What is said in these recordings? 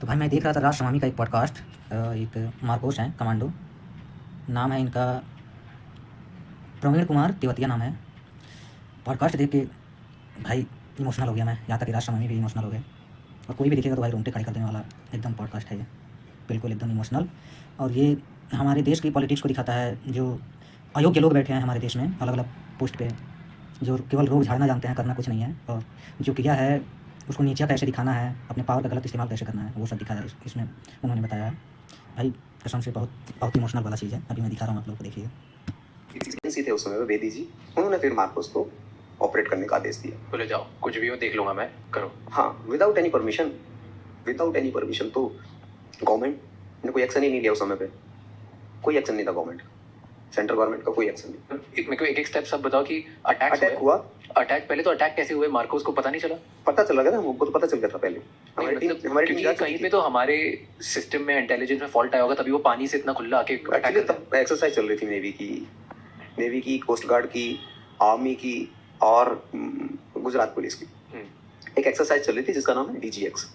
तो भाई मैं देख रहा था राष्ट्रमामी का एक पॉडकास्ट, एक मार्कोस हैं कमांडो, नाम है इनका, प्रवीण कुमार तेवतिया नाम है। पॉडकास्ट देख के भाई इमोशनल हो गया मैं, यहाँ तक कि राष्ट्रमामी भी इमोशनल हो गए। और कोई भी देखेगा तो भाई रोंगटे खड़े कर देने वाला एकदम पॉडकास्ट है ये, बिल्कुल एकदम इमोशनल। और ये हमारे देश की पॉलिटिक्स को दिखाता है, जो अयोग्य लोग बैठे हैं हमारे देश में अलग अलग पोस्ट पे, जो केवल रोग झाड़ना जानते हैं, करना कुछ नहीं है, और जो किया है उसको नीचा कैसे दिखाना है, अपने पावर का गलत इस्तेमाल कैसे करना है, वो सब दिखाया है इसमें उन्होंने बताया है। भाई कसम से बहुत बहुत इमोशनल वाला चीज़ है। अभी मैं दिखा रहा हूँ, आप लोग को देखिए। एजेंसी थे उस समय बेदी जी, उन्होंने फिर मार्कोस को ऑपरेट करने का आदेश दिया। बोले जाओ, कुछ भी हो देख लूंगा मैं, करो। हाँ, विदाउट एनी परमिशन तो गवर्नमेंट ने कोई एक्शन ही नहीं लिया उस समय पे, कोई एक्शन नहीं था गवर्नमेंट, सेंट्रल गवर्नमेंट का कोई एक्शन नहीं। मेरे को एक स्टेप सब बताओ कि अटैक हुआ। अटैक पहले तो अटैक कैसे हुए, मार्कोस को पता नहीं चला? पता चला गया, हमको तो पता चल गया था पहले। हमारी टीम कहीं पे तो हमारे सिस्टम में इंटेलिजेंस में फॉल्ट आया होगा, तभी वो पानी से इतना खुला आके अटैक करता है। एक्सरसाइज चल रही थी नेवी की, कोस्ट गार्ड की, आर्मी की और गुजरात पुलिस की एक एक्सरसाइज चल रही थी जिसका नाम है डीजीएक्स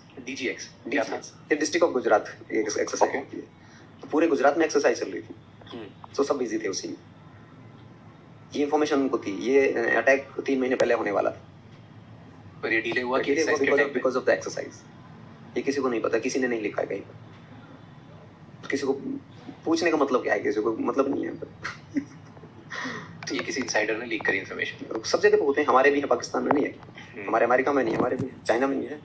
क्या था? ये डिस्ट्रिक्ट ऑफ गुजरात एक्सरसाइज होती है। तो पूरे गुजरात में एक्सरसाइज चल रही थी, तो सब बिजी थे उसी में। ये इन्फॉर्मेशन उनको थी, ये अटैक 3 महीने पहले होने वाला था, पर ये डिले हुआ बिकॉज ऑफ द एक्सरसाइज। ये किसी को नहीं पता, किसी ने नहीं लिखा है कहीं पर, किसी को पूछने का मतलब क्या है, किसी को मतलब नहीं है। तो ये किसी इनसाइडर ने लीक करी इन्फॉर्मेशन। सब जगह पे होते हैं, हमारे भी है, पाकिस्तान में नहीं है, हमारे अमेरिका में नहीं है, हमारे भी चाइना में नहीं है,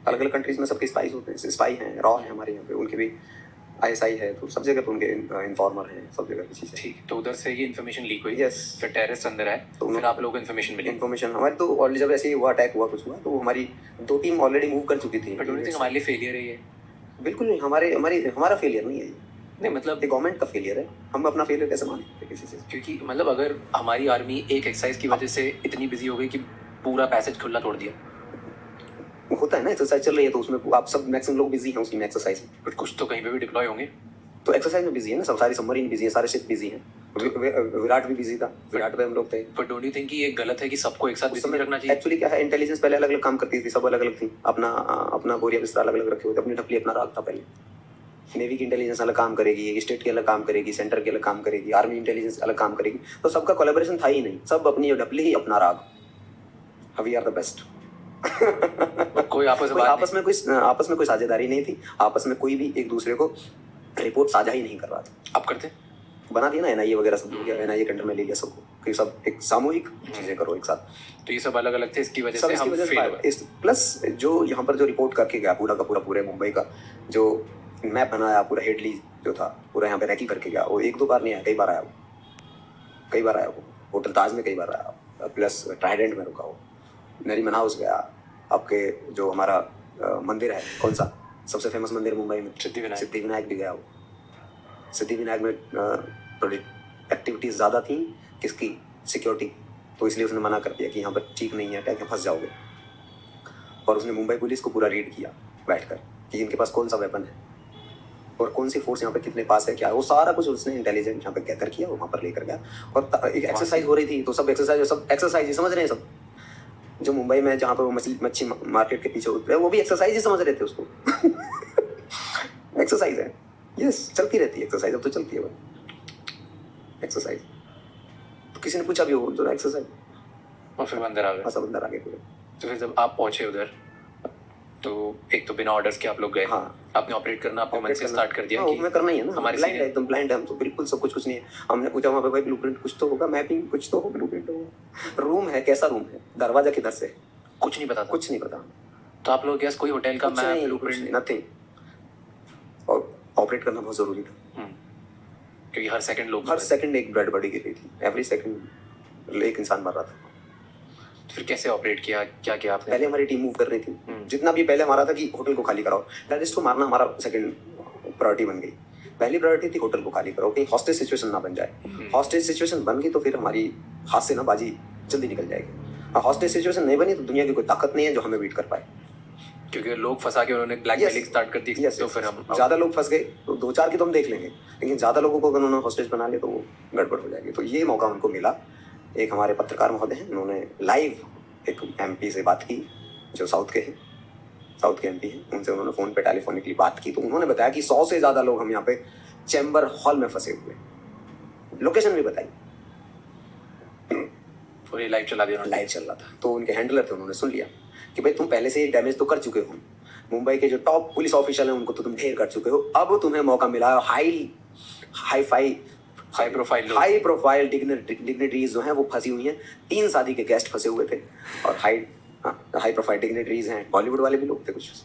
अलग अलग कंट्रीज में सबके स्पाइस होते हैं, स्पाई हैं, रॉ है हमारे यहाँ पे, उनके भी आईएसआई है, तो सब जगह पे उनके इन्फॉर्मर हैं, सब जगह की चीज़ें। ठीक, तो उधर से ये इन्फॉर्मेशन लीक हुई। यस, फिर टेररिस्ट अंदर आए, तो फिर आप लोगों को इन्फॉर्मेशन मिली। हमारी तो ऑलरेडी जब ऐसे ही हुआ, अटैक हुआ, कुछ हुआ, तो हमारी 2 टीम ऑलरेडी मूव कर चुकी थी। बट डोंट यू थिंक हमारे लिए फेलियर है ये? बिल्कुल नहीं, हमारा फेलियर नहीं है ये। नहीं, मतलब गवर्नमेंट का फेलियर है, हम अपना फेलियर कैसे मानेंगे किसी से? क्योंकि मतलब अगर हमारी आर्मी एक एक्सरसाइज की वजह से इतनी बिजी हो गई कि पूरा पैसेज खुला छोड़ दिया, होता है ना, एक्सरसाइज चल रही है तो उसमें आप सब मैक्सिमम लोग बिजी हैं उसकी में, एक्सरसाइज में। बट कुछ तो कहीं पे भी डिप्लॉय होंगे, तो एक्सरसाइज में बिजी है ना, सब सारी सबमरीन बिजी है, सारे शिप बिजी हैं, विराट भी बिजी था, विराट पे हम लोग थे। बट डोंट यू थिंक कि ये गलत है कि सबको एक साथ बिजी रखना चाहिए? एक्चुअली क्या है, इंटेलिजेंस पहले अलग अलग काम करती थी, सब अलग अलग थी, अपना बोरिया बिस्तर अलग अलग रखे हुए थे, अपनी ढपली अपना राग था पहले। नेवी की इंटेलिजेंस अलग काम करेगी, स्टेट की अलग काम करेगी, सेंटर की अलग काम करेगी, आर्मी इंटेलिजेंस अलग काम करेगी, तो सबका कोलैबोरेशन था ही नहीं, सब अपनी ढपली ही अपना राग। We are the best. कोई आपस में कोई साझेदारी नहीं थी, आपस में कोई भी एक दूसरे को रिपोर्ट साझा ही नहीं कर रहा था। आप करते बना दिया ना एनआईए वगैरह, सब हो गया, एनआईए के अंडर में ले लिया सबको कि सब एक सामूहिक चीजें करो एक साथ। तो ये सब अलग अलग थे, इसकी वजह से हम फेल हुए। प्लस जो यहाँ पर जो रिपोर्ट करके गया पूरा का पूरे मुंबई का जो मैप बनाया, पूरा हेडली जो था, पूरा यहाँ पे रैकी करके गया, वो 1-2 बार नहीं आया, कई बार आया वो होटल ताज में कई बार आया, प्लस ट्राइडेंट में रुका, वो नरीमन हाउस गया, आपके जो हमारा मंदिर है, कौन सा सबसे फेमस मंदिर मुंबई में, सिद्धिविनायक भी गया वो। सिद्धिविनायक में थोड़ी एक्टिविटीज ज़्यादा थी, किसकी सिक्योरिटी, तो इसलिए उसने मना कर दिया कि यहाँ पर ठीक नहीं है, अटैक में फंस जाओगे। और उसने मुंबई पुलिस को पूरा रीड किया बैठकर कि इनके पास कौन सा वेपन है और कौन सी फोर्स यहाँ पे कितने पास है, क्या है, वो सारा कुछ उसने इंटेलिजेंस यहाँ पे गैदर किया, वहाँ पर लेकर गया। और एक एक्सरसाइज हो रही थी, तो सब एक्सरसाइज ही समझ रहे हैं सब। जो मुंबई में जहाँ पर वो मच्छी मार्केट के पीछे उतरे, वो भी एक्सरसाइज ही समझ रहे थे उसको। एक्सरसाइज है, यस, चलती रहती है एक्सरसाइज, अब तो चलती है वो एक्सरसाइज। तो किसी ने पूछा भी हो तो एक्सरसाइज, और फिर अंदर आ गए। सब अंदर आ गए पूरे। तो फिर जब आप पहुंचे उधर, तो एक तो बिना ऑर्डर्स के आप लोग गए। हाँ, आपने ऑपरेट करना अपने मन से स्टार्ट कर दिया। हाँ, हमें करना ही है ना, हमारे ब्लाइंड है, एकदम ब्लाइंड है हम तो, बिल्कुल सब कुछ नहीं है। हमने पूछा वहाँ पे, भाई ब्लूप्रिंट कुछ तो होगा, मैपिंग कुछ तो हो, ब्लूप्रिंट होगा, रूम है, कैसा रूम है, दरवाजा किधर से, कुछ नहीं पता था। कुछ नहीं पता। तो आप लोग कोई होटल का मैप, ब्लूप्रिंट, नथिंग। और ऑपरेट करना बहुत जरूरी था, क्योंकि हर सेकंड एक डेड बॉडी गिर रही थी, एवरी सेकंड एक इंसान मर रहा था। फिर कैसे ऑपरेट किया, क्या किया आपने? पहले हमारी टीम मूव कर रही थी, जितना भी पहले हमारा था कि होटल को खाली कराओ, टेररिस्ट को मारना हमारा सेकंड प्रायोरिटी बन गई। पहली प्रायोरिटी थी होटल को खाली कराओ, कहीं हॉस्टेज सिचुएशन ना बन जाए। हॉस्टेज सिचुएशन बन गई तो फिर हमारी हाथ से ना बाजी जल्दी निकल जाएगी। हॉस्टेज सिचुएशन नहीं बनी तो दुनिया की कोई ताकत नहीं है जो हमें बीट कर पाए, क्योंकि लोग फंसा के उन्होंने ब्लैकमेलिंग स्टार्ट कर दी। तो फिर हम ज़्यादा लोग फंस गए तो 2-4 की तो हम देख लेंगे, लेकिन ज़्यादा लोगों को अगर उन्होंने हॉस्टेज बना लिया तो वो गड़बड़ हो जाएगी। तो ये मौका उनको मिला। एक हमारे पत्रकार महोदय हैं, उन्होंने लाइव एक MP से बात की जो साउथ के हैं, साउथ के एमपी हैं, उनसे उन्होंने फ़ोन पे टेलीफोनिकली बात की, तो उन्होंने बताया कि 100 से ज़्यादा लोग हम यहाँ पे चैम्बर हॉल में फंसे हुए, लोकेशन भी बताई, पूरी लाइव चला दिया उन्होंने। लाइव चल रहा था। तो उनके हैंडलर थे, उन्होंने सुन लिया कि भाई तुम पहले से ही डैमेज तो कर चुके हो, मुंबई के जो टॉप पुलिस ऑफिशियल हैं उनको तो तुम ढेर कर चुके हो, अब तुम्हें मौका मिला है, हाई प्रोफाइल डिग्निटरीज जो हैं वो फंसी हुई हैं, 3 शादी के गेस्ट फंसे हुए थे, और हाई प्रोफाइल डिग्निटरीज हैं, बॉलीवुड वाले भी लोग थे कुछ,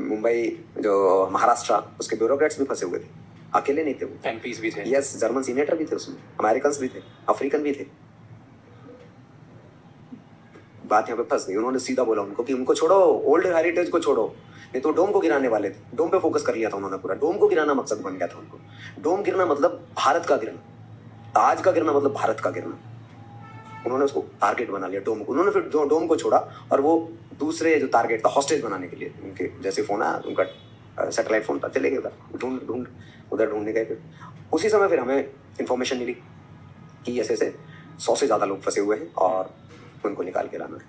मुंबई जो महाराष्ट्र उसके ब्यूरोक्रेट्स भी फंसे हुए थे, अकेले नहीं थे वो, एमपीज भी थे, यस, जर्मन सीनेटर भी थे उसमें, अमेरिकन भी थे, अफ्रीकन भी थे। बात यहाँ पे फंस गई, उन्होंने सीधा बोला उनको कि उनको छोड़ो, ओल्ड हेरिटेज को छोड़ो, नहीं तो डोम को गिराने वाले थे, डोम पे फोकस कर लिया था उन्होंने पूरा, डोम को गिराना मकसद बन गया था उनको, डोम गिरना मतलब भारत का गिरना, ताज का गिरना मतलब भारत का गिरना, उन्होंने उसको टारगेट बना लिया डोम को, उन्होंने फिर डोम को छोड़ा और वो दूसरे जो टारगेट था हॉस्टेज बनाने के लिए, उनके जैसे फोन आया उनका सैटेलाइट फोन था, चले गए उधर ढूंढने गए, फिर उसी समय फिर हमें इन्फॉर्मेशन मिली कि ऐसे 100 से ज़्यादा लोग फंसे हुए हैं और उनको निकाल के लाना है।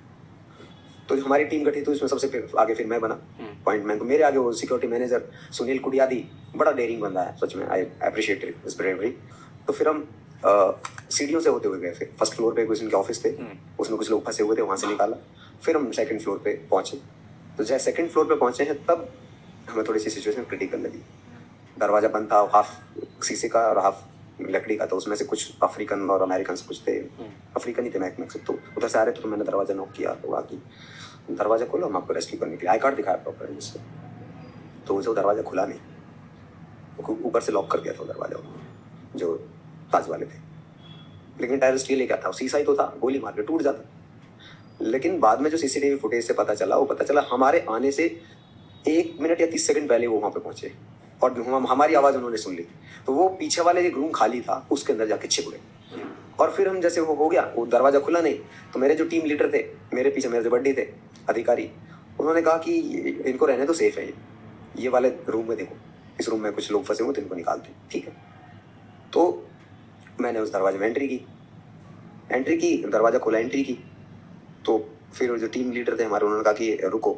तो जो हमारी टीम गठित हुई उसमें सबसे आगे फिर मैं बना पॉइंट मैन, तो मेरे आगे वो सिक्योरिटी मैनेजर सुनील कुडियादी, बड़ा डेयरिंग बंदा है सच में, आई अप्रिशिएट हिज ब्रेवरी। तो फिर हम सीढ़ियों से होते हुए गए, फिर फर्स्ट फ्लोर पे कुछ उनके ऑफिस थे, उसमें कुछ लोग फंसे हुए थे, वहाँ से निकाला, फिर हम सेकंड फ्लोर पे पहुँचे। तो जब सेकंड फ्लोर पे पहुँचे हैं तब हमें थोड़ी सी सिचुएशन क्रिटिकल लगी, दरवाज़ा बंद था, हाफ शीशे का और हाफ लकड़ी का, तो उसमें से कुछ अफ्रीकन और अमेरिकन कुछ थे, अफ्रीकन ही थे मैक्सिमम, तो उधर से आ रहे थे, तो मैंने दरवाज़ा नॉक किया, तो आके दरवाज़ा खोलो, हम आपको रेस्क्यू करने के लिए, आई कार्ड दिखाया प्रॉपर जिससे, तो उसे वो दरवाज़ा खुला नहीं, ऊपर से लॉक कर दिया था दरवाजा जो ताज वाले थे, लेकिन टेररिस्ट ये लेके था, शीशा ही तो था, गोली मार के टूट जाता। लेकिन बाद में जो सीसीटीवी फुटेज से पता चला, वो पता चला हमारे आने से 1 मिनट या 30 सेकंड पहले वो वहाँ पे पहुँचे और हमारी आवाज़ उन्होंने सुन ली, तो वो पीछे वाले जो रूम खाली था उसके अंदर जाके छिप गए। और फिर हम जैसे वो हो गया, वो दरवाज़ा खुला नहीं, तो मेरे जो टीम लीडर थे, मेरे पीछे मेरे जो बड्डी थे अधिकारी, उन्होंने कहा कि इनको रहने तो सेफ है, ये वाले रूम में देखो, इस रूम में कुछ लोग फंसे हुए तो इनको निकालते, ठीक है। तो मैंने उस दरवाजे में एंट्री की, दरवाज़ा खोला, एंट्री की, तो फिर जो टीम लीडर थे हमारे, उन्होंने कहा कि रुको,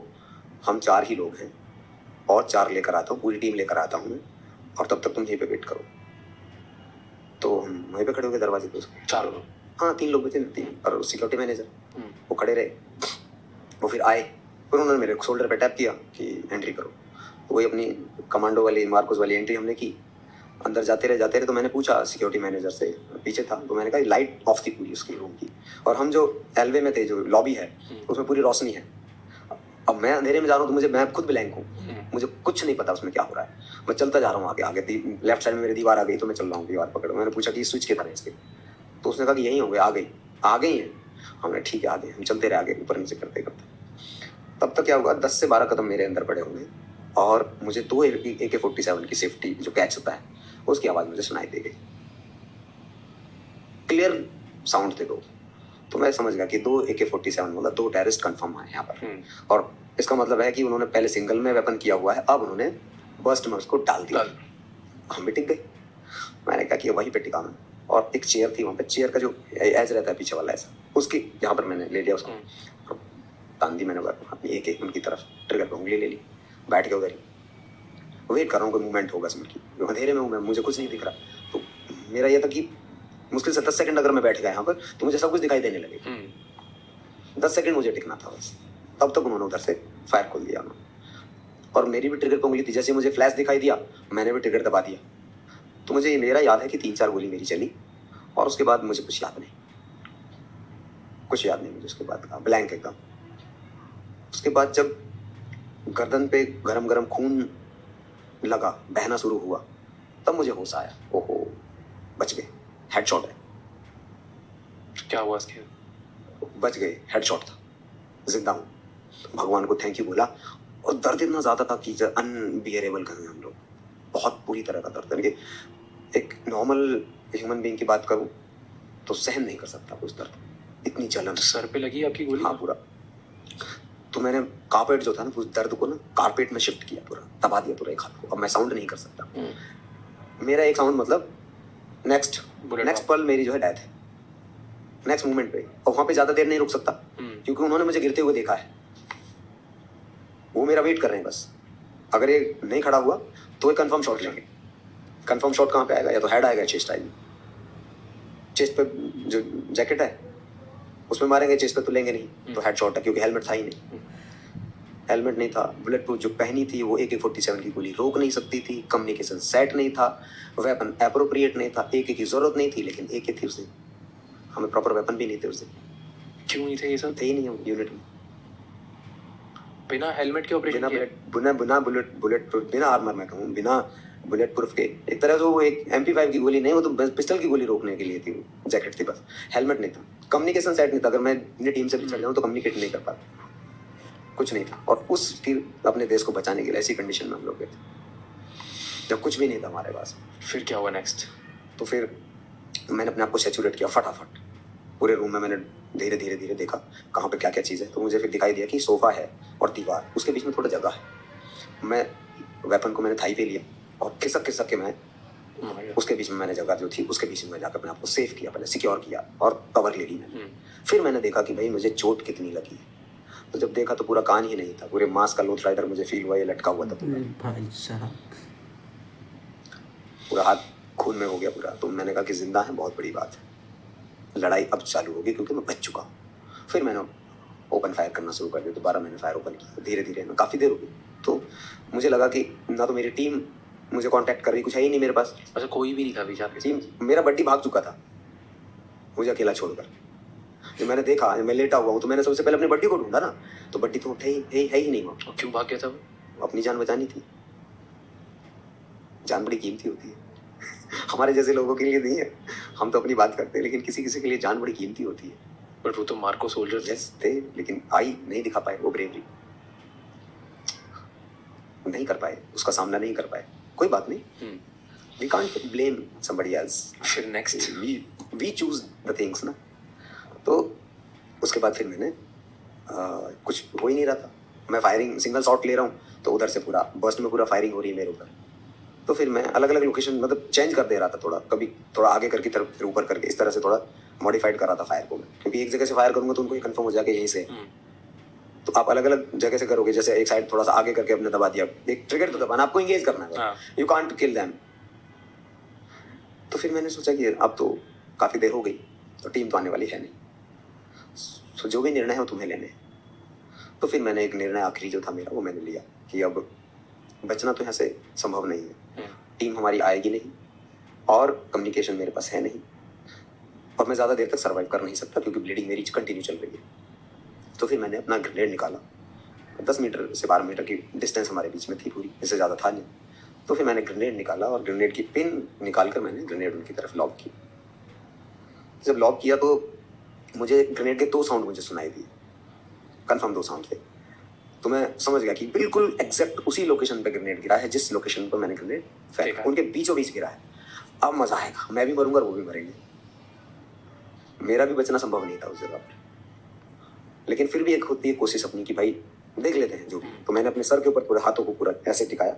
हम 4 ही लोग हैं और 4 लेकर आता हूँ, पूरी टीम लेकर आता हूँ मैं, और तब तक तुम यहीं पे वेट करो। तो हम वहीं पे खड़े हो गए दरवाजे पे, उसके 4 लोग, हाँ 3 लोग बचे, 3 और सिक्योरिटी मैनेजर, वो खड़े रहे। वो फिर आए, फिर उन्होंने मेरे शोल्डर पे टैप किया कि एंट्री करो, तो वही अपनी कमांडो वाली मार्कोस वाली एंट्री हमने की। अंदर जाते रहे, तो मैंने पूछा सिक्योरिटी मैनेजर से, पीछे था, तो मैंने कहा लाइट ऑफ थी पूरी उसकी रूम की, और हम जो एलवे में थे, जो लॉबी है उसमें पूरी रोशनी है। अब मैं अंधेरे में जा रहा हूँ, तो मैं खुद ब्लैंक हूँ, मुझे कुछ नहीं पता उसमें क्या हो रहा है, मैं चलता जा रहा हूँ आगे, लेफ्ट साइड में मेरी दीवार आ गई, तो मैं चल रहा हूँ, दीवार पकड़, मैंने पूछा कि स्विच किधर है इसके, तो उसने कहा कि यहीं होंगे, आ गई है। हमने ठीक है, आगे हम चलते रहे, आगे ऊपर नीचे करते करते, तब तक क्या हुआ, 10 से 12 कदम मेरे अंदर पड़े होंगे, और मुझे 2 AK-47 की सेफ्टी जो कैच होता है उसकी आवाज़ मुझे सुनाई दे गई, क्लियर साउंड थे 2, तो मैं समझ गया कि 2 AK-47 मतलब 2 टेररिस्ट कंफर्म है यहाँ पर, और इसका मतलब है कि उन्होंने पहले सिंगल में वेपन किया हुआ है, अब उन्होंने बर्स्ट में उसको डाल दिया। हम भी टिक गए, मैंने कहा कि वहीं पे टिका मैं, और एक चेयर थी वहाँ पे, चेयर का जो एज रहता है पीछे वाला ऐसा, उसकी यहाँ पर मैंने ले लिया उसको, तान दी मैंने अपनी एक उनकी तरफ, ट्रिगर पर उंगली ले ली, बैठ के उधर ही वेट कर रहा हूँ कोई मूवमेंट होगा इसमें, की अंधेरे में हूँ मैं, मुझे कुछ नहीं दिख रहा। तो मेरा ये था कि मुश्किल से 10 सेकंड अगर मैं बैठ गया यहाँ पर तो मुझे सब कुछ दिखाई देने लगे, 10 सेकंड मुझे टिकना था बस, तब तक उन्होंने उधर से फायर खोल दिया उन्होंने, और मेरी भी ट्रिगर पर उंगली थी, जैसे मुझे फ्लैश दिखाई दिया मैंने भी ट्रिगर दबा दिया। तो मुझे मेरा याद है कि 3-4 गोली मेरी चली, और उसके बाद मुझे कुछ याद नहीं मुझे उसके बाद का ब्लैंक एकदम। उसके बाद जब गर्दन पे गरम गरम खून लगा, बहना शुरू हुआ, तब मुझे होश आया, ओहो बच गए, हेडशॉट है। क्या हुआ इसके? बच गए, हेडशॉट था, जिंदा हूँ, भगवान को थैंक यू बोला। और दर्द इतना ज़्यादा था कि अनबियरेबल करें हम लोग, बहुत बुरी तरह का दर्द, यानी एक नॉर्मल ह्यूमन बीइंग की बात करूँ तो सहन नहीं कर सकता उस दर्द, इतनी जलन। सर पे लगी आपकी गोली? हाँ पूरा। तो मैंने कारपेट जो था ना, उस दर्द को ना कारपेट में शिफ्ट किया, पूरा दबा दिया पूरा एक हाथ को, अब मैं साउंड नहीं कर सकता। मेरा एक साउंड मतलब नेक्स्ट पल मेरी जो है डेथ है, नेक्स्ट मोमेंट पे, और वहाँ पे ज़्यादा देर नहीं रुक सकता क्योंकि उन्होंने मुझे गिरते हुए देखा है, वो मेरा वेट कर रहे हैं बस। अगर ये नहीं खड़ा हुआ तो ये कंफर्म शॉट लेंगे। कंफर्म शॉट कहाँ पे आएगा? या तो हेड आएगा, चेस्ट आएगी। चेस्ट पे जो जैकेट है उसमें मारेंगे, चेस्ट पे तो लेंगे नहीं, तो हेड शॉट है, क्योंकि हेलमेट था ही नहीं। हेलमेट नहीं था, बुलेट प्रूफ जो पहनी थी वो AK-47 की गोली रोक नहीं सकती थी, कम्युनिकेशन सेट नहीं था, वेपन एप्रोप्रिएट नहीं था। AK की जरूरत नहीं थी लेकिन AK थी उस दिन। हमें प्रॉपर वेपन भी नहीं थे उस दिन। क्यों नहीं थे ये सब? थे ही नहीं यूनिट में। बिना हेलमेट के ऑपरेशन किया? बिना बुलेट प्रूफ, बिना आर्मर, मैं कहूँ बिना बुलेट प्रूफ के। एक तरह से वो एक MP5 की गोली नहीं, वो तो पिस्टल की गोली रोकने के लिए थी। वो जैकेट थी बस, हेलमेट नहीं था, कम्युनिकेशन सेट नहीं था। अगर मैं अपनी टीम से बिछड़ जाऊँ तो कम्युनिकेट नहीं कर पाता, कुछ नहीं था। और उसकी अपने देश को बचाने के लिए ऐसी कंडीशन में हम लोग गए थे जब कुछ भी नहीं था हमारे पास। फिर क्या हुआ नेक्स्ट? तो फिर मैंने अपने आप को सैचुरेट किया फटाफट। पूरे रूम में मैंने धीरे धीरे धीरे देखा कहाँ पे क्या क्या चीज़ है। तो मुझे फिर दिखाई दिया कि सोफ़ा है और दीवार, उसके बीच में थोड़ा जगह है। मैं वेपन को मैंने थाई पे लिया और खिसक के मैं उसके बीच में, मैंने जगह जो थी उसके बीच में मैं जाकर अपने आप को सेफ किया, पहले सिक्योर किया और कवर ले ली मैंने। फिर मैंने देखा कि भाई मुझे चोट कितनी लगी है। तो जब देखा तो पूरा कान ही नहीं था, पूरे मांस का लोथ राइडर मुझे फील हुआ, ये लटका हुआ था पूरा। भाई साहब, पूरा हाथ खून में हो गया पूरा। तो मैंने कहा कि जिंदा है, बहुत बड़ी बात है, लड़ाई अब चालू होगी क्योंकि मैं बच चुका हूँ। फिर मैंने ओपन फायर करना शुरू कर दिया। दोबारा मैंने फायर ओपन किया धीरे धीरे, मैं काफ़ी देर हो गई। तो मुझे लगा कि ना तो मेरी टीम मुझे कांटेक्ट कर रही, कुछ है ही नहीं मेरे पास। अच्छा, कोई भी नहीं था बीच आपके? टीम, मेरा बड्डी भाग चुका था मुझे अकेला छोड़कर। जब मैंने देखा मैं लेटा हुआ हूँ तो मैंने सबसे पहले अपनी बड्डी को ढूंढा ना, तो बड्डी तो है ही नहीं वहाँ। क्यों भाग गया था वो? अपनी जान बचानी थी। जान बड़ी कीमती होती है हमारे जैसे लोगों के लिए नहीं है, हम तो अपनी बात करते हैं, लेकिन किसी किसी के लिए जान बड़ी कीमती होती है। बट वो तो मार्को सोल्जर थे, लेकिन आई नहीं दिखा पाए वो ब्रेवरी, नहीं कर पाए, उसका सामना नहीं कर पाए। कोई बात नहीं, we can't blame somebody else. फिर next we choose the things ना। तो उसके बाद फिर मैंने कुछ हो ही नहीं रहा था। मैं फायरिंग सिंगल शॉट ले रहा हूँ तो उधर से पूरा बर्स्ट में पूरा फायरिंग हो रही है मेरे ऊपर। तो फिर मैं अलग अलग लोकेशन मतलब चेंज कर दे रहा था, थोड़ा कभी थोड़ा आगे करके तरफ, फिर ऊपर करके, इस तरह से थोड़ा मॉडिफाइड कर रहा था फायर को मैं, क्योंकि एक जगह से फायर करूंगा तो उनको ये कंफर्म हो जाएगा यहीं से। तो आप अलग अलग जगह से करोगे, जैसे एक साइड थोड़ा सा आगे करके अपने दबा दिया, एक ट्रिगर तो दबाना, आपको एंगेज करना है, यू कांट किल देम। तो फिर मैंने सोचा कि अब तो काफ़ी देर हो गई, तो टीम तो आने वाली है नहीं, तो जो भी निर्णय है वो तुम्हें लेने। तो फिर मैंने एक निर्णय आखिरी जो था मेरा वो मैंने लिया कि अब बचना तो यहाँ से संभव नहीं है, टीम हमारी आएगी नहीं और कम्युनिकेशन मेरे पास है नहीं, और मैं ज़्यादा देर तक सर्वाइव कर नहीं सकता क्योंकि ब्लीडिंग मेरी कंटिन्यू चल रही है। तो फिर मैंने अपना ग्रेनेड निकाला, 10 मीटर से 12 मीटर की डिस्टेंस हमारे बीच में थी पूरी, इससे ज़्यादा था नहीं। तो फिर मैंने ग्रेनेड निकाला और ग्रेनेड की पिन निकाल कर मैंने ग्रेनेड उनकी तरफ लॉक की। जब लॉक किया तो मुझे ग्रेनेड के 2 साउंड मुझे सुनाई दिए, कंफर्म 2 साउंड थे। तो मैं समझ गया कि बिल्कुल एग्जैक्ट उसी लोकेशन पे ग्रेनेड गिरा है जिस लोकेशन पर मैंने ग्रेनेड फेंका, उनके बीचों बीच गिरा है। अब मजा आएगा, मैं भी मरूंगा और वो भी मरेंगे। मेरा भी बचना संभव नहीं था उस जगह पर, लेकिन फिर भी एक होती है कोशिश अपनी कि भाई देख लेते हैं जो भी। तो मैंने अपने सर के ऊपर पूरे हाथों को पूरा ऐसे टिकाया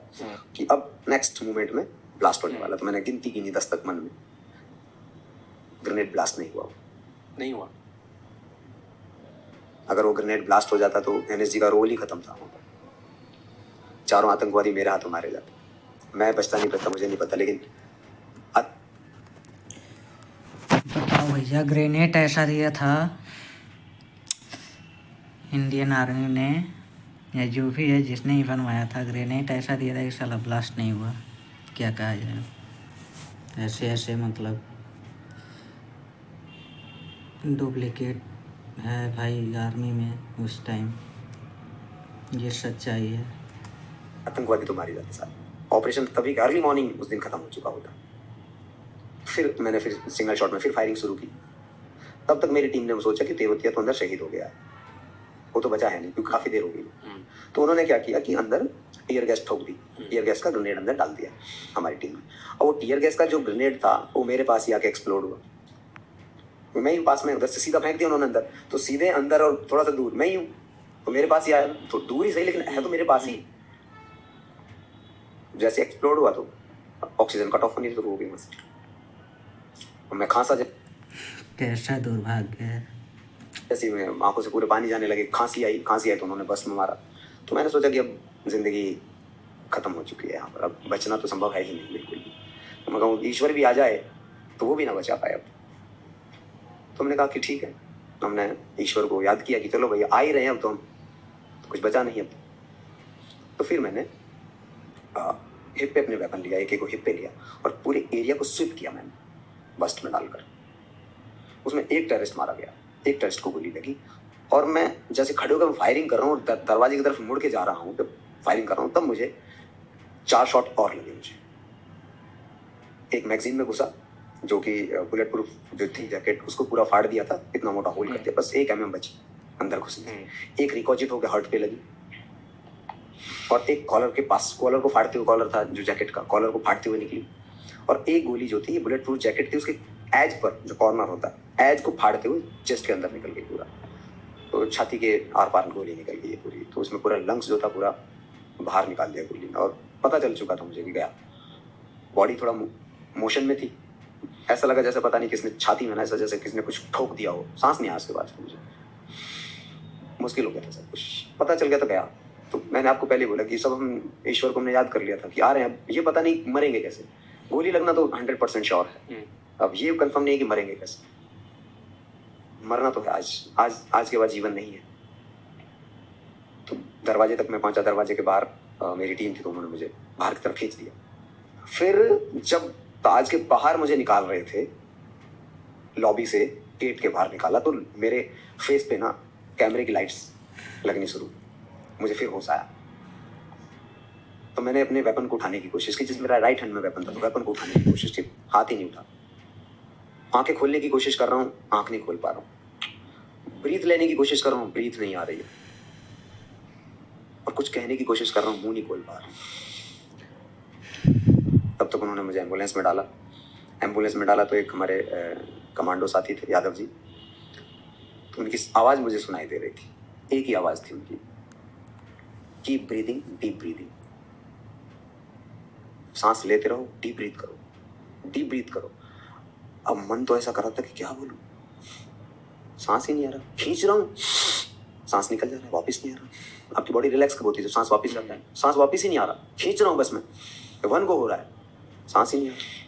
कि अब नेक्स्ट मोमेंट में ब्लास्ट होने वाला। तो मैंने गिनती गिनी 10 तक मन में, ग्रेनेड ब्लास्ट नहीं हुआ। अगर वो ग्रेनेड ब्लास्ट हो जाता तो NSG का रोल ही खत्म था। चारों आतंकवादी मेरे हाथों मारे जाते, मैं बचता नहीं बचता मुझे नहीं पता। लेकिन बताओ भैया, ग्रेनेड ऐसा दिया था इंडियन आर्मी ने या जो भी है जिसने ही बनवाया था, ग्रेनेड ऐसा दिया था कि साला ब्लास्ट नहीं हुआ। क्या कहा जाए, ऐसे मतलब डुप्लीकेट है भाई आर्मी में उस टाइम, ये सच्चाई है। आतंकवादी तो मारे जाते सारे। ऑपरेशन तभी अर्ली मॉर्निंग उस दिन खत्म हो चुका होता। फिर मैंने सिंगल शॉट में फिर फायरिंग शुरू की। तब तक मेरी टीम ने सोचा कि तेवतिया तो अंदर शहीद हो गया है, वो तो बचा है नहीं क्योंकि काफ़ी देर हो गई। तो उन्होंने क्या किया कि अंदर टीयर गैस ठोक दी, टीयर गैस का ग्रेनेड अंदर डाल दिया हमारी टीम ने। और वो टीयर गैस का जो ग्रेनेड था वो मेरे पास ही आके एक्सप्लोड हुआ। मैं ही पास में, उधर से सीधा फेंक दिया उन्होंने अंदर, तो सीधे अंदर और थोड़ा सा दूर मैं ही हूँ, तो मेरे पास ही आया। तो दूर ही सही लेकिन है तो मेरे पास ही। जैसे एक्सप्लोड हुआ तो ऑक्सीजन कट ऑफ होनी शुरू हो गई मुझसे, मैं खांसा कैसा दुर्भाग्य है। जैसे मैं आंखों से पूरे पानी जाने लगे, खांसी आई तो उन्होंने बस में मारा। तो मैंने सोचा कि अब ज़िंदगी ख़त्म हो चुकी है यहाँ पर, अब बचना तो संभव है ही नहीं बिल्कुल भी। तो मैं कहूँ ईश्वर भी आ जाए तो वो भी ना बचा पाए अब। तो हमने कहा कि ठीक है, हमने ईश्वर को याद किया कि चलो भैया आ ही रहे हैं अब, तो हम कुछ बचा नहीं अब। तो फिर मैंने हिप पे अपने वेपन लिया, एक को हिप पे लिया और पूरे एरिया को स्वीप किया मैंने बस्ट में डालकर। उसमें एक टेररिस्ट मारा गया, एक टेररिस्ट को गोली लगी और मैं जैसे खड़े होकर फायरिंग कर रहा हूँ और दरवाजे की तरफ मुड़ के जा रहा हूँ, जब फायरिंग कर रहा हूँ तब मुझे 4 शॉट और लगे मुझे। एक मैगजीन में घुसा जो कि बुलेट प्रूफ जो थी जैकेट, उसको पूरा फाड़ दिया था, इतना मोटा होल कर दिया, बस 1 mm बची अंदर घुसने। एक रिकॉजिट होकर हर्ट पे लगी और एक कॉलर के पास, कॉलर को फाड़ते हुए, कॉलर था जो जैकेट का, कॉलर को फाड़ते हुए निकली। और एक गोली जो थी, ये बुलेट प्रूफ जैकेट थी, उसके एज पर जो कॉर्नर होता है, एज को फाड़ते हुए चेस्ट के अंदर निकल गई पूरा। तो छाती के आर पार गोली निकल गई है पूरी। तो उसमें पूरा लंग्स जो था पूरा बाहर निकाल दिया गोली ने। और पता चल चुका था मुझे कि गया। बॉडी थोड़ा मोशन में थी, ऐसा लगा जैसे पता नहीं किसने छाती में ना, ऐसा जैसे किसने कुछ ठोक दिया हो। सांस नहीं आया उसके बाद मुझे, मुश्किल हो गया था सब कुछ। पता चल गया तो गया। तो मैंने आपको पहले बोला कि सब हम ईश्वर को हमने याद कर लिया था कि आ रहे हैं, अब ये पता नहीं मरेंगे कैसे। गोली लगना तो 100% श्योर है, अब ये कंफर्म नहीं है कि मरेंगे कैसे। मरना तो है आज के बाद जीवन नहीं है। तो दरवाजे तक मैं पहुंचा, दरवाजे के बाहर मेरी टीम थी तो उन्होंने मुझे बाहर की तरफ खींच दिया। फिर जब ताज के बाहर मुझे निकाल रहे थे, लॉबी से गेट के बाहर निकाला, तो मेरे फेस पे ना कैमरे की लाइट्स लगनी शुरू, मुझे फिर होश आया। तो मैंने अपने वेपन को उठाने की कोशिश की, जिस मेरा राइट हैंड में वेपन था, तो वेपन को उठाने की कोशिश की, हाथ ही नहीं उठा। आंखें खोलने की कोशिश कर रहा हूँ, आंख नहीं खोल पा रहा हूँ। ब्रीथ लेने की कोशिश कर रहा हूँ, ब्रीथ नहीं आ रही है। और कुछ कहने की कोशिश कर रहा हूँ, मुंह नहीं खोल पा रहा हूँ। तब तक उन्होंने मुझे एम्बुलेंस में डाला। एम्बुलेंस में डाला तो एक हमारे कमांडो साथी थे, यादव जी, तो उनकी आवाज़ मुझे सुनाई दे रही थी। एक ही आवाज़ थी उनकी, कीप ब्रीदिंग, डीप ब्रीदिंग। सांस लेते रहो, डीप ब्रीथ करो, डीप ब्रीथ करो। अब मन तो ऐसा कर रहा था कि क्या बोलूं, सांस ही नहीं आ रहा। खींच रहा हूँ, सांस निकल जा रहा है, वापस नहीं आ रहा। आपकी बॉडी रिलैक्स कब होती है? जब सांस वापस जाता है। सांस वापस ही नहीं आ रहा। खींच रहा हूँ बस मैं, वन गो हो रहा है, सांस ही नहीं आ रहा।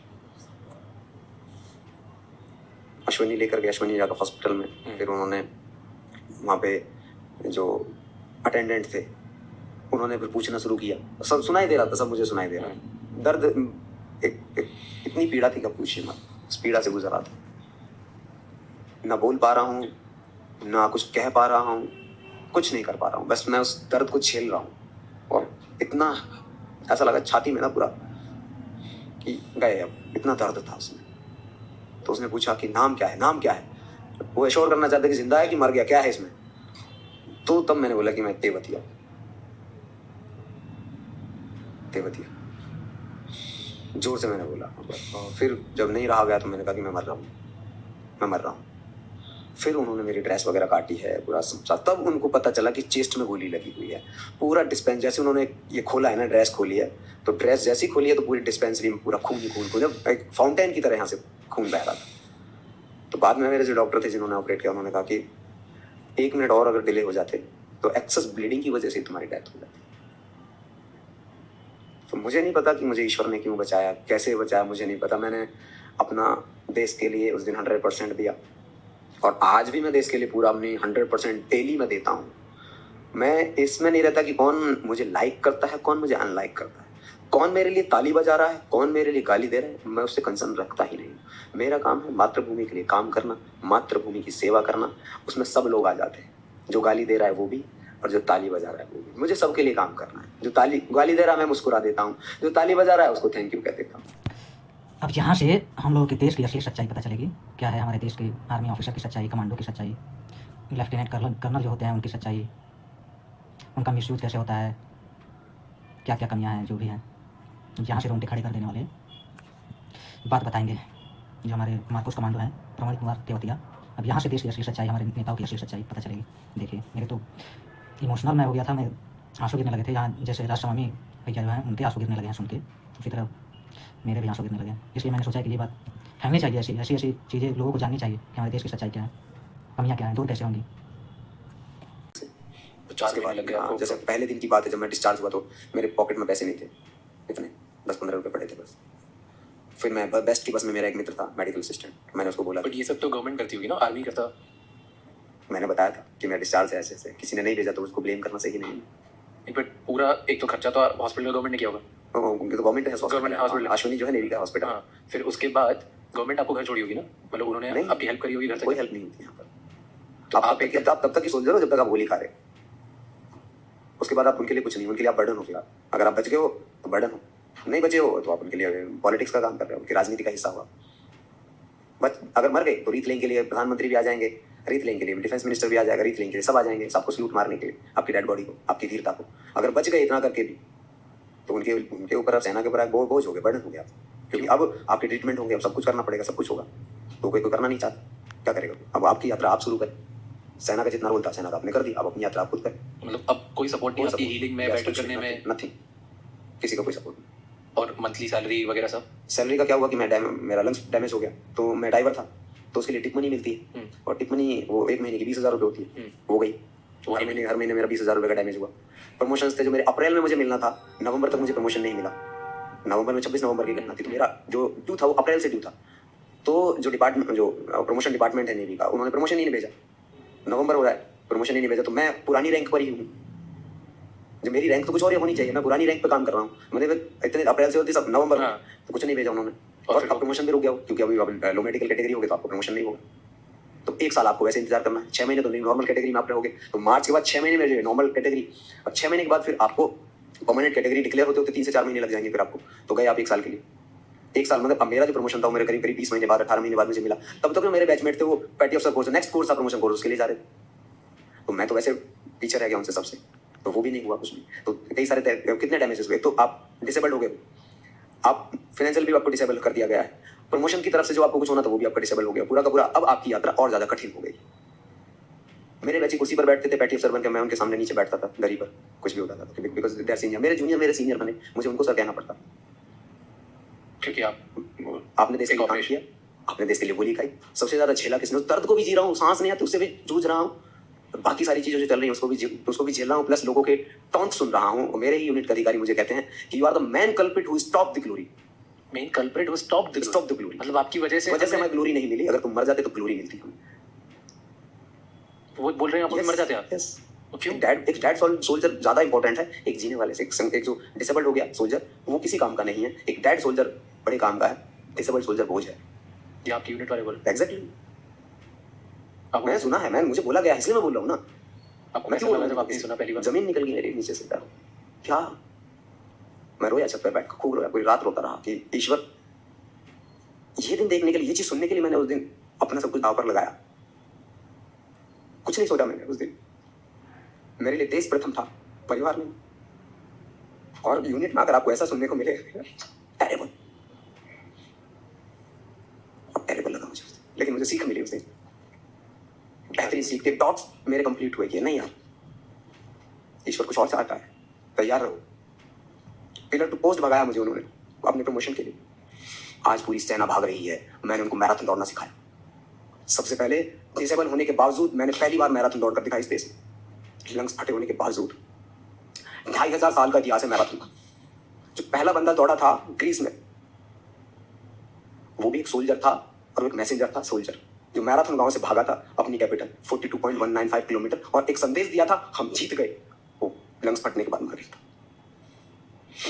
अश्विनी लेकर गए, अश्विनी जाकर हॉस्पिटल में। फिर उन्होंने वहाँ पे जो अटेंडेंट थे, उन्होंने फिर पूछना शुरू किया। सब सुनाई दे रहा था, सब मुझे सुनाई दे रहा था। दर्द एक इतनी पीड़ा थी, कब पूछिए मत। उस पीड़ा से गुजर रहा था, ना बोल पा रहा हूँ, ना कुछ कह पा रहा हूँ, कुछ नहीं कर पा रहा हूँ। बस मैं उस दर्द को झेल रहा हूँ। और इतना ऐसा लगा छाती में ना पूरा कि गए अब, इतना दर्द था उसमें। तो उसने पूछा कि नाम क्या है, नाम क्या है। वो एश्योर करना चाहते कि जिंदा है कि मर गया, क्या है इसमें। तो तब मैंने बोला कि मैं तेवतिया, तेवतिया, जोर से मैंने बोला। और फिर जब नहीं रहा गया तो मैंने कहा कि मैं मर रहा हूँ, मैं मर रहा हूँ। फिर उन्होंने मेरी ड्रेस वगैरह काटी है पूरा सब। तब उनको पता चला कि चेस्ट में गोली लगी हुई है। पूरा डिस्पेंस जैसे उन्होंने ये खोला है ना, ड्रेस खोली है, तो ड्रेस जैसी खोली है तो पूरी डिस्पेंसरी में पूरा खून ही खून, जब एक फाउंटेन की तरह यहाँ से खून बह रहा था। तो बाद में मेरे जो डॉक्टर थे जिन्होंने ऑपरेट किया, उन्होंने कहा कि 1 मिनट और अगर डिले हो जाते तो एक्सेस ब्लीडिंग की वजह से तुम्हारी डेथ हो जाती। तो मुझे नहीं पता कि मुझे ईश्वर ने क्यों बचाया, कैसे बचाया, मुझे नहीं पता। मैंने अपना देश के लिए उस दिन 100% दिया और आज भी मैं देश के लिए पूरा अपनी 100% डेली में देता हूँ। मैं इसमें नहीं रहता कि कौन मुझे लाइक करता है, कौन मुझे अनलाइक करता है, कौन मेरे लिए ताली बजा रहा है, कौन मेरे लिए गाली दे रहा है। मैं उससे कंसर्न रखता ही नहीं। मेरा काम है मातृभूमि के लिए काम करना, मातृभूमि की सेवा करना। उसमें सब लोग आ जाते हैं, जो गाली दे रहा है वो भी और जो ताली बजा रहा है वो भी। मुझे सबके लिए काम करना है। जो गाली दे रहा है मैं मुस्कुरा देता हूँ, जो ताली बजा रहा है उसको थैंक यू कह देता हूँ। अब यहाँ से हम लोगों के देश की असली सच्चाई पता चलेगी। क्या है हमारे देश के आर्मी ऑफिसर की सच्चाई, कमांडो की सच्चाई, लेफ्टिनेंट कर्नल जो होते हैं उनकी सच्चाई, उनका मिसयूज कैसे होता है, क्या क्या कमियां हैं, जो भी हैं यहाँ से रोंगटे खड़े कर देने वाले बात बताएंगे जो हमारे मार्कोस कमांडो हैं, प्रमोद कुमार तेवतिया। अब यहाँ से देश की असली सच्चाई, हमारे नेताओं की असली सच्चाई पता चलेगी। देखिए मेरे तो इमोशनल मैं हो गया था, मैं आंसू गिरने लगे थे। यहाँ जैसे राष्ट्रवामी भैया जो हैं उनके आंसू गिरने लगे हैं सुन के, उसी तरह मेरे भी आंसू गिरने लगे। इसलिए मैंने सोचा कि ये बात फैलनी चाहिए, ऐसी चीज़ें लोगों को जाननी चाहिए कि हमारे देश की सच्चाई क्या है, कमियाँ क्या हैं, दूर कैसे होंगी। तो 4 उसके महीने बाद लग गए हाँ, आपको। जैसे पहले दिन की बात है, जब मैं डिस्चार्ज हुआ तो मेरे पॉकेट में पैसे नहीं थे इतने, 10-15 रुपये पड़े थे बस। फिर मैं बेस्ट की बस में मेरा एक मित्र था मेडिकल असिस्टेंट, मैंने उसको बोला बट ये सब तो गवर्नमेंट करती होगी ना, आर्मी करता। मैंने बताया था कि मैं डिस्चार्ज है ऐसे ऐसे, किसी ने नहीं भेजा तो उसको ब्लेम करना सही नहीं है। बट पूरा एक तो खर्चा तो हॉस्पिटल गवर्नमेंट ने किया होगा। उनके तो गवर्नमेंट है Government hospital। अश्विनी जो है नेवी का हॉस्पिटल। हाँ, फिर उसके बाद गवर्नमेंट आपको घर छोड़ी होगी ना, मतलब उन्होंने नहीं, आपकी हेल्प करी होगी घर कोई तक। हेल्प नहीं होती यहाँ पर। तो आप आप तब तक ही सोच रहे हो जब तक आप गोली खा रहे हो। उसके बाद आप उनके लिए कुछ नहीं, उनके लिए आप बर्डन हो फिलहाल। अगर आप बच गए हो तो बर्डन हो, नहीं बचे हो तो आप उनके लिए पॉलिटिक्स का काम कर रहे हो, उनकी राजनीति का हिस्सा हुआ। बट अगर मर गए तो रीत लेने के लिए प्रधानमंत्री भी आ जाएंगे, रीत लेने के लिए डिफेंस मिनिस्टर भी आ जाएगा, रीत लेने के लिए सब आ जाएंगे, सबको सलूट मारने के लिए आपकी डेड बॉडी को, आपकी वीरता को। अगर बच गए इतना करके भी तो उनके ऊपर, सेना के ऊपर बोझ हो गए, बर्डन हो गया, क्योंकि अब आपके ट्रीटमेंट होंगे, अब सब कुछ करना पड़ेगा, सब कुछ होगा। तो कोई करना नहीं चाहता, क्या करेगा? अब आपकी यात्रा आप शुरू करें। सेना का जितना रोल था सेना का आपने कर दिया, अब अपनी यात्रा आप खुद करें। मतलब अब कोई सपोर्ट नहीं आपकी हीलिंग में, बेटर करने में? नथिंग, किसी का कोई सपोर्ट नहीं। और मंथली सैलरी वगैरह सब? सैलरी का क्या हुआ कि मेरा लंग्स डैमेज हो गया, तो मैं ड्राइवर था, तो उसके लिए टिप मनी मिलती है, और टिप मनी वो 1 महीने की 20,000 रुपये होती है, हो गई। तो हर महीने मेरा 20,000 रुपये का डैमेज हुआ। प्रमोशंस थे जो मेरे अप्रैल में मुझे मिलना था, नवंबर तक मुझे प्रमोशन नहीं मिला। नवंबर में 26 नवंबर की घटना थी, तो मेरा जो ड्यू था वो अप्रैल से ड्यू था। तो जो प्रमोशन डिपार्टमेंट है नेवी का, उन्होंने प्रमोशन ही नहीं भेजा। नवंबर हो रहा है, प्रमोशन ही नहीं भेजा, तो मैं पुरानी रैंक पर ही हूँ। जो मेरी रैंक तो कुछ और होनी चाहिए, मैं पुरानी रैंक पर काम कर रहा हूँ। मैंने इतने अप्रैल से होती सब नवंबर में, तो कुछ नहीं भेजा उन्होंने, और अब प्रमोशन भी रुक गया, क्योंकि अभी लो मेडिकल कैटेगरी हो गई तो आपको प्रमोशन नहीं होगा। तो 1 साल आपको वैसे इंतजार करना है, 6 महीने तो नॉर्मल कैटेगरी में आप रहोगे, तो मार्च के बाद 6 महीने में नॉर्मल कैटेगरी, और 6 महीने के बाद फिर आपको परमानेंट कैटेगरी डिक्लेयर होते होते 3 से 4 महीने लग जाएंगे फिर आपको। तो गए आप 1 साल के लिए। 1 साल मतलब अब मेरा जो प्रमोशन था वो मेरे करीब 20 महीने बाद, 18 महीने बाद मुझे मिला। तब तक जो मेरे बैचमेट थे वो पेटी अफसर कोर्स, नेक्स्ट कोर्स था प्रमोशन कोर्स, उसके लिए जा रहे थे। तो मैं तो वैसे पीछे रह गया उनसे सबसे, तो वो भी नहीं हुआ कुछ भी। तो कई सारे कितने डैमेजेस हुए, तो आप डिसेबल्ड हो गए, आप फाइनेंशियल भी आपको डिसेबल कर दिया गया है, प्रमोशन की तरफ से जो आपको कुछ होना था वो भी आपका डिसेबल हो गया, पूरा का पूरा। अब आपकी यात्रा और ज्यादा कठिन हो गई। मेरे बैची कुर्सी पर बैठते थे पैटी अफसर बनकर, मैं उनके सामने नीचे बैठता था दरी पर, कुछ भी होता था, बिकॉज दे आर सीनियर, मेरे जूनियर मेरे सीनियर बने, मुझे उनको सर कहना पड़ता, क्योंकि आपने देश के लिए काम किया, आपने देश के लिए गोली खाई, सबसे ज्यादा झेला किसने? दर्द को भी जी रहा हूँ, सांस नहीं आती उससे भी जूझ रहा हूँ, बाकी सारी चीजों जो चल रही है उसको भी झेल रहा हूँ, प्लस लोगों के टॉन्ट सुन रहा हूँ। मेरे ही यूनिट के अधिकारी मुझे कहते हैं कि you are the man culprit who stop the glory. Main culprit who stop the glory, मतलब आपकी वजह से हमें ग्लोरी नहीं मिली। अगर तुम मर जाते तो ग्लोरी मिलती हमें। वो बोल रहे हैं आप मर जाते आप? यस। क्यों? एक डेड सोल्जर ज्यादा इंपॉर्टेंट है एक जीने वाले से। एक जो डिसेबल्ड हो गया सोल्जर वो किसी काम का नहीं है, एक डेड सोल्जर बड़े काम का है, डिसेबल्ड सोल्जर बोझ है। ये आपकी यूनिट वाले बोल? एग्जैक्टली, मैंने सुना है, मैंने मुझे बोला गया, इसलिए मैं बोल रहा हूँ ना। आपको मैं क्यों जब आपने सुना पहली बार? जमीन निकल गई मेरे नीचे से, क्या मैं रोया छत पे बैठ कर, खूब रोया, पूरी रात रोता रहा कि ईश्वर, ये दिन देखने के लिए, ये चीज सुनने के लिए मैंने उस दिन अपना सब कुछ दांव पर लगाया। कुछ नहीं सोचा मैंने उस दिन, मेरे लिए देश प्रथम था, परिवार नहीं। और यूनिट में अगर आपको ऐसा सुनने को मिले, टेरेबल, और टेरेबल लगा मुझे उस दिन। लेकिन मुझे सीख मिली उस दिन, बेहतरीन सीख के डॉट्स मेरे कंप्लीट हुए कि नहीं यार, ईश्वर कुछ और चाहता है, तैयार रहो। पिलर टू पोस्ट भगाया मुझे उन्होंने अपने प्रमोशन के लिए। आज पूरी सेना भाग रही है, मैंने उनको मैराथन दौड़ना सिखाया। सबसे पहले डिसेबल होने के बावजूद मैंने पहली बार मैराथन दौड़ कर दिखाई इस देश में, लंग्स फटे होने के बावजूद। 2500 साल का इतिहास है मैराथन का। जो पहला बंदा दौड़ा था ग्रीस में, वो भी एक सोल्जर था और एक मैसेंजर था सोल्जर, जो मैराथन गांव से भागा था अपनी कैपिटल 42.195 किलोमीटर, और एक संदेश दिया था, हम जीत गए। वो लंग्स फटने के बाद मर गया था।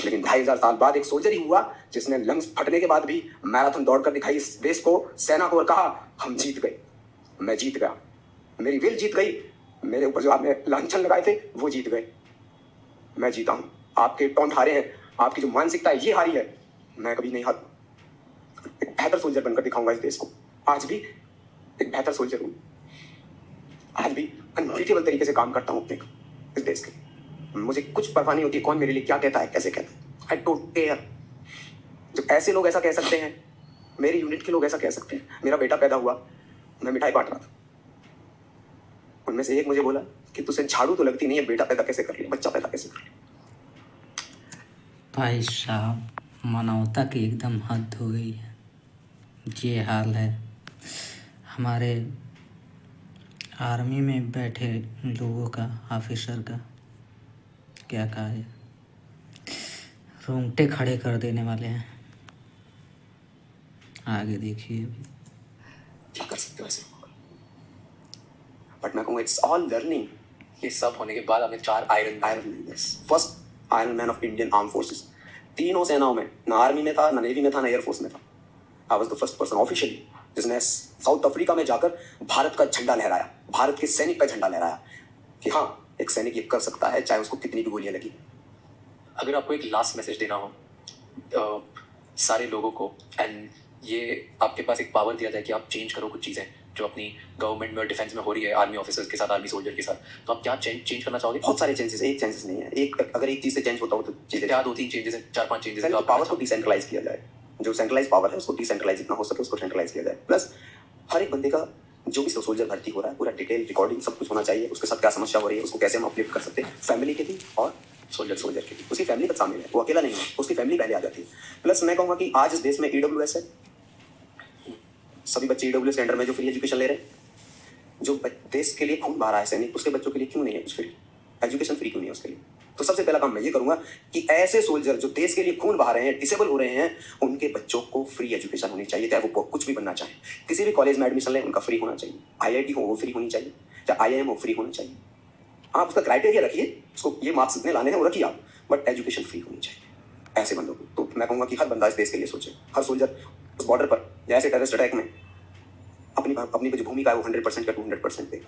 लेकिन 2500 साल बाद एक सोल्जर ही हुआ जिसने लंग्स फटने के बाद भी मैराथन दौड़कर दिखाई इस देश को, सेना को, और कहा हम जीत गए, मैं जीत गया, मेरी विल जीत गई, मेरे ऊपर जो आपने लांछन लगाए थे वो जीत गए, मैं जीता हूं। आपके टॉन्ट हारे हैं, आपकी जो मानसिकता है ये हारी है, मैं कभी नहीं हारूं। एक बेहतर सोल्जर बनकर दिखाऊंगा इस देश को। आज भी एक बेहतर सोल्जर हूं, आज भी अनब्रीटेबल तरीके से काम करता हूं अपने इस देश के। मुझे कुछ परवाह नहीं होती कौन मेरे लिए क्या कहता है, कैसे कहता है, आई डोंट केयर। जब ऐसे लोग ऐसा कह सकते हैं, मेरी यूनिट के लोग ऐसा कह सकते हैं। मेरा बेटा पैदा हुआ, मैं मिठाई बांट रहा था, उनमें से एक मुझे बोला कि तुझे झाड़ू तो लगती नहीं है, बेटा पैदा कैसे कर लिया, बच्चा पैदा कैसे कर लिया। भाई साहब, मानवता की एकदम हद हो गई है। ये हाल है हमारे आर्मी में बैठे लोगों का, ऑफिसर का क्या कहा है, रोंगटे खड़े कर देने वाले हैं। आगे देखिए अभी। क्या कर सकते हो ऐसे, बट मैं कहूँगा इट्स ऑल लर्निंग। ये सब होने के बाद हमें 4 iron first iron man of Indian arm forces. तीनों सेनाओं में, ना आर्मी में था, ना नेवी में था, ना एयरफोर्स में था। I was the first person officially जिसने साउथ अफ्रीका में जाकर भारत का झंडा लहराया, भारत के सैनिक का झंडा लहराया कि हाँ, एक सैनिक ये कर सकता है चाहे उसको कितनी भी गोलियां लगी। अगर आपको एक लास्ट मैसेज देना हो सारे लोगों को, एंड ये आपके पास एक पावर दिया जाए कि आप चेंज करो कुछ चीज़ें जो अपनी गवर्नमेंट में और डिफेंस में हो रही है, आर्मी ऑफिसर्स के साथ, आर्मी सोल्जर के साथ, तो आप क्या चेंज करना चाहोगे? बहुत सारे चेंजेस, एक चेंजेस नहीं है, अगर एक चीज से चेंज होता हो तो चीजें क्या 2-3 चेंजेस हैं, 4-5 चेंजेस? तो पावर को डिसेंट्रलाइज किया जाए, जो सेंट्रलाइज पावर है उसको डिसेंट्रलाइज जितना हो सके उसको सेंट्रलाइज किया जाए। प्लस हर एक बंदे का जो भी सोल्जर भर्ती हो रहा है पूरा डिटेल रिकॉर्डिंग सब कुछ होना चाहिए, उसके साथ क्या समस्या हो रही है, उसको कैसे हम अपलिफ्ट कर सकते हैं, फैमिली के भी और सोल्जर के भी। उसकी फैमिली तक शामिल है, वो अकेला नहीं है, उसकी फैमिली पहले आ जाती है। प्लस मैं कहूँगा कि आज इस देश में EWS है, सभी बच्चे EWS के अंडर में जो फ्री एजुकेशन ले रहे हैं, जो देश के लिए खून बहा रहा है सैनिक, उसके बच्चों के लिए क्यों नहीं है कुछ फ्री एजुकेशन, फ्री क्यों नहीं है उसके लिए? तो सबसे पहला काम मैं ये करूंगा कि ऐसे सोल्जर जो देश के लिए खून बहा रहे हैं, डिसेबल हो रहे हैं, उनके बच्चों को फ्री एजुकेशन होनी चाहिए, चाहे वो कुछ भी बनना चाहे, किसी भी कॉलेज में एडमिशन लें उनका फ्री होना चाहिए, IIT हो वो फ्री होनी चाहिए, चाहे IIM हो फ्री होना चाहिए। आप उसका क्राइटेरिया रखिए, उसको ये मार्क्स इतने लाने हैं वो रखिए आप, बट एजुकेशन फ्री होनी चाहिए ऐसे बंदों को। तो मैं कहूँगा कि हर बंदा इस देश के लिए सोचे, हर सोल्जर उस बॉर्डर पर जैसे टेररिस्ट अटैक में अपनी जो भूमिका है वो 100% का 200% दे।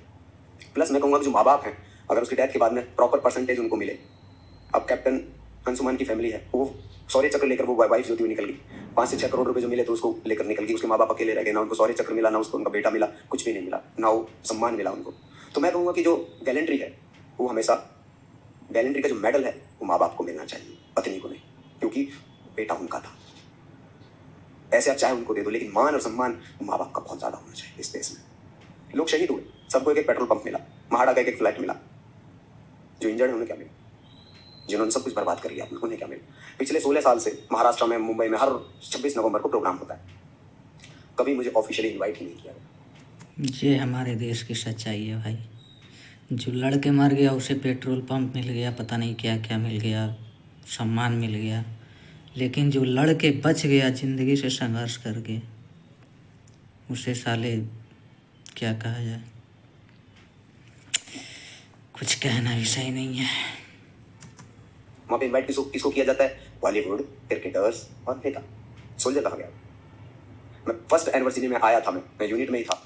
प्लस मैं कहूँगा कि जो माँ बाप हैं, अगर उसकी डेथ के बाद में प्रॉपर परसेंटेज उनको मिले। अब कैप्टन अंशुमान की फैमिली है, वो सौर्य चक्र लेकर वो वाइफ जो थी वो निकल गई, 5 से 6 करोड़ रुपए जो मिले तो उसको लेकर निकल गई, उसके माँ बाप अकेले रह गए, ना उनको सौर्य चक्र मिला, ना उसको उनका बेटा मिला, कुछ भी नहीं मिला, ना वो सम्मान मिला उनको। तो मैं कहूँगा कि जो गैलेंट्री है वो हमेशा, गैलेंट्री का जो मेडल है वो माँ बाप को मिलना चाहिए, पत्नी को नहीं, क्योंकि बेटा उनका था। ऐसे आप चाहे उनको दे दो, लेकिन मान और सम्मान माँ बाप का बहुत ज्यादा होना चाहिए इस देश में। लोग शहीद हुए, सबको एक पेट्रोल पंप मिला, महाड़ा का एक फ्लैट मिला, जो इंजर्ड है उन्हें क्या मिला, जिन्होंने सब कुछ बर्बाद कर लिया उन्हें क्या मिला? पिछले 16 साल से महाराष्ट्र में, मुंबई में हर 26 नवंबर को प्रोग्राम होता है, कभी मुझे ऑफिशियली इन्वाइट ही नहीं किया। ये हमारे देश की सच्चाई है भाई। जो लड़के मर गया उसे पेट्रोल पंप मिल गया, पता नहीं क्या क्या मिल गया, सम्मान मिल गया, लेकिन जो लड़के बच गया ज़िंदगी से संघर्ष करके, उसे साले क्या कहा जाए, कुछ कहना भी सही नहीं है। वहाँ पे इन्वाइट किसको किया जाता है? बॉलीवुड, क्रिकेटर्स और नेता। सोल्जर कहा गया। मैं फर्स्ट एनिवर्सरी में आया था, मैं यूनिट में ही था,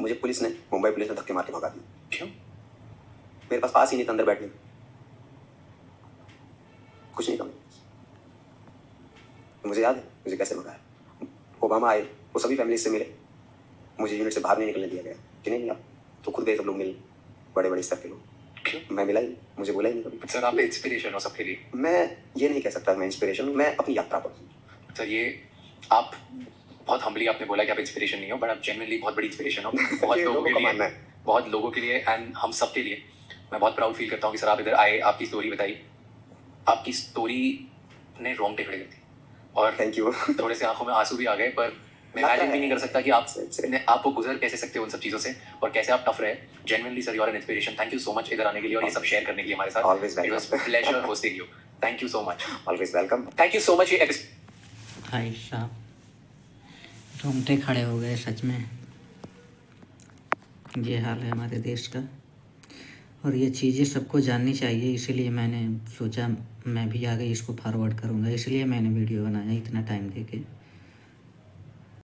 मुझे पुलिस ने, मुंबई पुलिस ने धक्के मार के भगा दिया। क्यों? मेरे पास ही नहीं था अंदर बैठने, कुछ नहीं था। मुझे याद है मुझे कैसे भगाया। ओबामा आए, वो सभी फैमिली से मिले, मुझे यूनिट से बाहर नहीं निकलने दिया गया कि नहीं आप तो खुद गए, सब लोग मिले, बड़े बड़े स्तर के लोग। क्यों? मैं मिला ही, मुझे बोला ही नहीं कभी। सर आप इंस्पिरेशन हो सबके लिए। मैं ये नहीं कह सकता मैं इंस्पिरेशन हूँ, मैं अपनी यात्रा पर हूँ। सर ये आप बहुत हम्बली आपने बोला कि आप इंस्पिरेशन नहीं हो, बट आप जेन्युइनली बहुत बड़ी इंस्पिरेशन हो बहुत लोगों के लिए, बहुत लोगों के लिए एंड हम सब के लिए। मैं बहुत प्राउड फील करता हूँ कि सर आप इधर आए, आपकी स्टोरी बताई, आपकी स्टोरी ने रोंगटे खड़े कर दी और थैंक यू। थोड़े से आंखों में आंसू भी आ गए, पर मैं इमेजिन भी नहीं कर सकता कि आप वो गुजर कैसे सकते हो उन सब चीज़ों से और कैसे आप टफ रहे। Genuinely sir you are an inspiration. Thank you so much इधर आने के लिए और ये सब शेयर करने के लिए हमारे साथ। Always welcome. It was pleasure hosting you. Thank you so much. Always welcome. Thank you so much. ये भाई साहब रोंगटे खड़े हो गए सच में। ये हाल है हमारे देश का और ये चीज़ें सबको जाननी चाहिए, इसीलिए मैंने सोचा मैं भी आगे इसको फॉरवर्ड करूँगा, इसलिए मैंने वीडियो बनाया इतना टाइम देके।